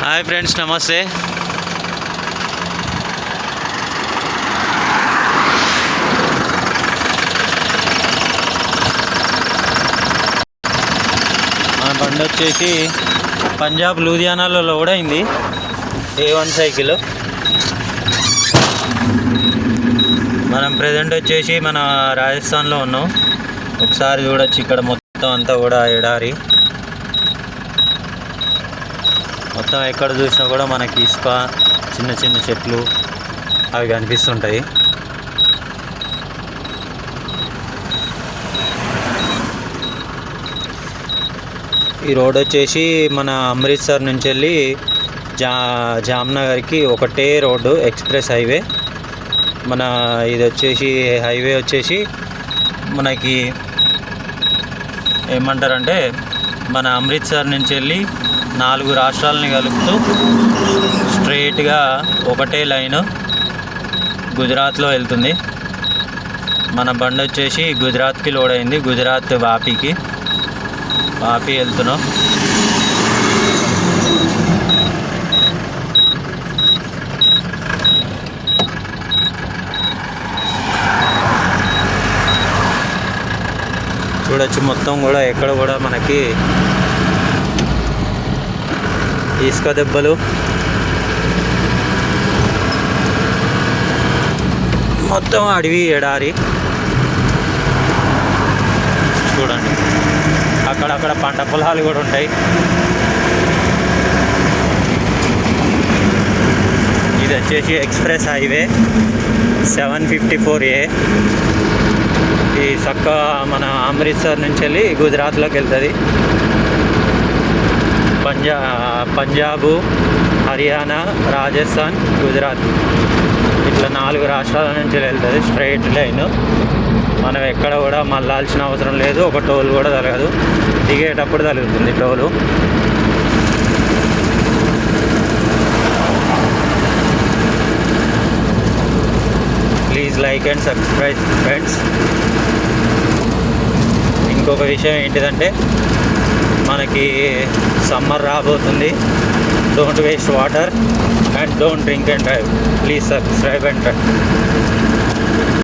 Hi friends, నమస్తే. మన బండి వచ్చేసి పంజాబ్ లూధియానాలో లోడ్ అయింది. A1 cycle. మనం ప్రజెంట్ వచ్చేసి మన రాజస్థాన్లో ఉన్నాం. ఒకసారి చూడొచ్చు, ఇక్కడ మొత్తం అంతా కూడా ఎడారి. మొత్తం ఎక్కడ చూసినా కూడా మనకి ఇసుక, చిన్న చిన్న చెట్లు అవి కనిపిస్తుంటాయి. ఈ రోడ్ వచ్చేసి మన అమృత్సర్ నుంచి వెళ్ళి జామ్నగర్కి ఒకటే రోడ్డు, ఎక్స్ప్రెస్ హైవే. మన ఇది వచ్చేసి హైవే వచ్చేసి మనకి ఏమంటారంటే మన అమృత్సర్ నుంచి వెళ్ళి 4 రాష్ట్రాలని కలుపుతూ స్ట్రైట్గా ఒకటే లైను గుజరాత్లో వెళ్తుంది. మన బండి వచ్చేసి గుజరాత్కి లోడ్ అయింది. గుజరాత్ వాపి వెళ్తున్నాం. చూడొచ్చు, మొత్తం కూడా ఎక్కడ కూడా మనకి ఇసుక దెబ్బలు, మొత్తం అడవి ఎడారి. చూడండి, అక్కడక్కడ పంట పొలాలు కూడా ఉంటాయి. ఇది వచ్చేసి ఎక్స్ప్రెస్ హైవే 754A. ఈ చక్క మన అమృత్సర్ నుంచి వెళ్ళి గుజరాత్లోకి వెళ్తుంది. పంజాబు, హర్యానా, రాజస్థాన్, గుజరాత్, ఇట్లా 4 రాష్ట్రాల నుంచి వెళ్తుంది స్ట్రైట్ లైన్. మనం ఎక్కడ కూడా మళ్ళాల్సిన అవసరం లేదు. ఒక టోల్ కూడా తగలదు. దిగేటప్పుడు తగులుతుంది toll. Please like and subscribe friends. ఇంకొక విషయం ఏంటిదంటే, మనకి సమ్మర్ రాబోతుంది. Don't waste water and don't drink and drive. Please subscribe and drive.